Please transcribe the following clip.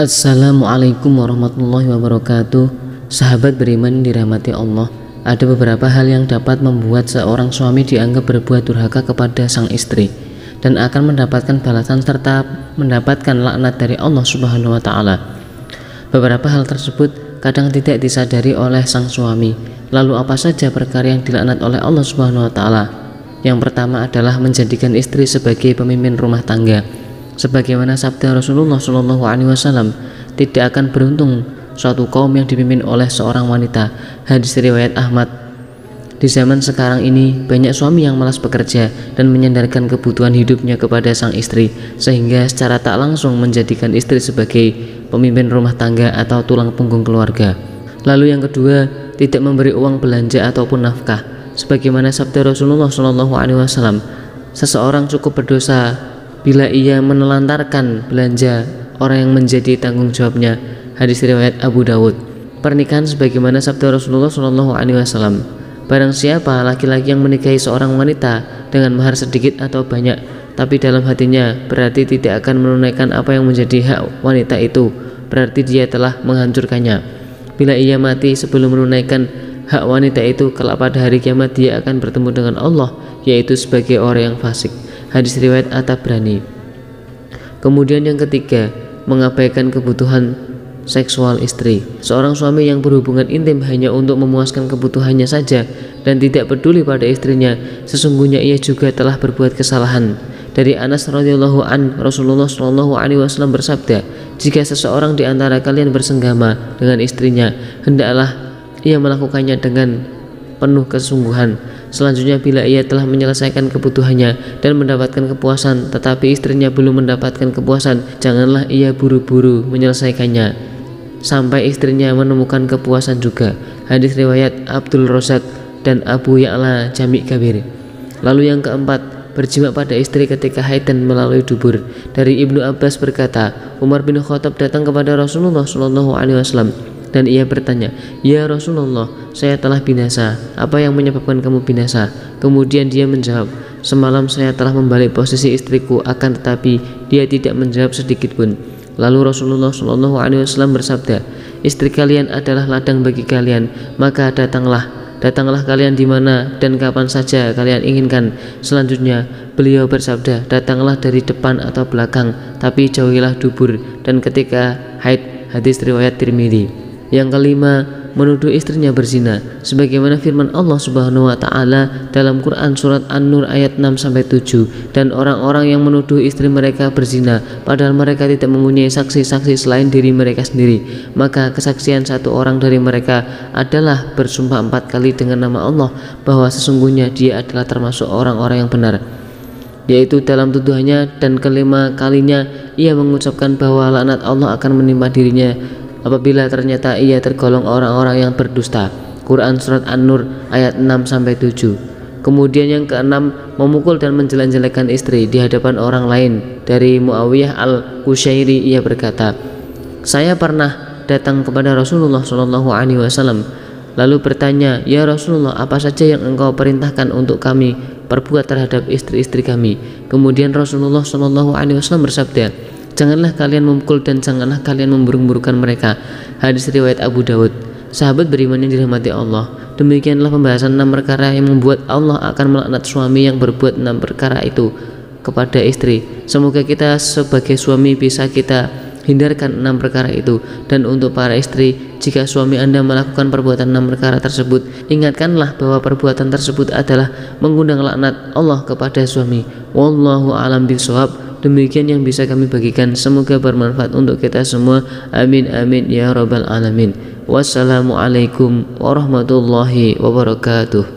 Assalamualaikum warahmatullahi wabarakatuh. Sahabat beriman dirahmati Allah, ada beberapa hal yang dapat membuat seorang suami dianggap berbuat durhaka kepada sang istri dan akan mendapatkan balasan serta mendapatkan laknat dari Allah Subhanahu wa taala. Beberapa hal tersebut kadang tidak disadari oleh sang suami. Lalu apa saja perkara yang dilaknat oleh Allah Subhanahu wa taala? Yang pertama adalah menjadikan istri sebagai pemimpin rumah tangga. Sebagaimana sabda Rasulullah SAW, tidak akan beruntung suatu kaum yang dipimpin oleh seorang wanita. Hadis riwayat Ahmad. Di zaman sekarang ini banyak suami yang malas bekerja dan menyandarkan kebutuhan hidupnya kepada sang istri, sehingga secara tak langsung menjadikan istri sebagai pemimpin rumah tangga atau tulang punggung keluarga. Lalu yang kedua, tidak memberi uang belanja ataupun nafkah. Sebagaimana sabda Rasulullah SAW, seseorang cukup berdosa bila ia menelantarkan belanja orang yang menjadi tanggung jawabnya. Hadis riwayat Abu Dawud. Pernikahan sebagaimana sabda Rasulullah SAW, barang siapa laki-laki yang menikahi seorang wanita dengan mahar sedikit atau banyak, tapi dalam hatinya berarti tidak akan menunaikan apa yang menjadi hak wanita itu, berarti dia telah menghancurkannya. Bila ia mati sebelum menunaikan hak wanita itu, kelak pada hari kiamat dia akan bertemu dengan Allah, yaitu sebagai orang yang fasik. Hadis riwayat At-Tabrani. Kemudian yang ketiga, mengabaikan kebutuhan seksual istri. Seorang suami yang berhubungan intim hanya untuk memuaskan kebutuhannya saja dan tidak peduli pada istrinya, sesungguhnya ia juga telah berbuat kesalahan. Dari Anas radhiyallahu an, Rasulullah SAW bersabda, jika seseorang di antara kalian bersenggama dengan istrinya, hendaklah ia melakukannya dengan penuh kesungguhan. Selanjutnya, bila ia telah menyelesaikan kebutuhannya dan mendapatkan kepuasan, tetapi istrinya belum mendapatkan kepuasan, janganlah ia buru-buru menyelesaikannya sampai istrinya menemukan kepuasan juga. Hadis riwayat Abdul Razak dan Abu Ya'la Jami' Kabir. Lalu yang keempat, berjima pada istri ketika haid dan melalui dubur. Dari Ibnu Abbas berkata, Umar bin Khattab datang kepada Rasulullah SAW dan ia bertanya, "Ya Rasulullah, saya telah binasa. Apa yang menyebabkan kamu binasa?" Kemudian dia menjawab, "Semalam saya telah membalik posisi istriku, akan tetapi dia tidak menjawab sedikit pun." Lalu Rasulullah SAW bersabda, "Istri kalian adalah ladang bagi kalian, maka datanglah kalian di mana dan kapan saja kalian inginkan." Selanjutnya beliau bersabda, "Datanglah dari depan atau belakang, tapi jauhilah dubur dan ketika haid." Hadis riwayat Tirmidzi. Yang kelima, menuduh istrinya berzina. Sebagaimana firman Allah Subhanahu wa taala dalam Quran surat An-Nur ayat 6-7, dan orang-orang yang menuduh istri mereka berzina padahal mereka tidak mempunyai saksi-saksi selain diri mereka sendiri, maka kesaksian satu orang dari mereka adalah bersumpah 4 kali dengan nama Allah bahwa sesungguhnya dia adalah termasuk orang-orang yang benar, yaitu dalam tuduhannya, dan kelima kalinya ia mengucapkan bahwa laknat Allah akan menimpa dirinya apabila ternyata ia tergolong orang-orang yang berdusta. Quran surat An-Nur ayat 6-7. Kemudian yang keenam, memukul dan menjelek-jelekan istri di hadapan orang lain. Dari Muawiyah al-Qushairi ia berkata, "Saya pernah datang kepada Rasulullah SAW lalu bertanya, 'Ya Rasulullah, apa saja yang engkau perintahkan untuk kami perbuat terhadap istri-istri kami?' Kemudian Rasulullah SAW bersabda, 'Janganlah kalian memukul dan janganlah kalian memburuk-burukkan mereka.' Hadis riwayat Abu Dawud. Sahabat beriman yang dirahmati Allah, demikianlah pembahasan 6 perkara yang membuat Allah akan melaknat suami yang berbuat 6 perkara itu kepada istri. Semoga kita sebagai suami bisa kita hindarkan 6 perkara itu. Dan untuk para istri, jika suami Anda melakukan perbuatan 6 perkara tersebut, ingatkanlah bahwa perbuatan tersebut adalah mengundang laknat Allah kepada suami. Wallahu a'lam bishawab. Demikian yang bisa kami bagikan, semoga bermanfaat untuk kita semua. Amin amin ya rabbal alamin. Wassalamualaikum warahmatullahi wabarakatuh.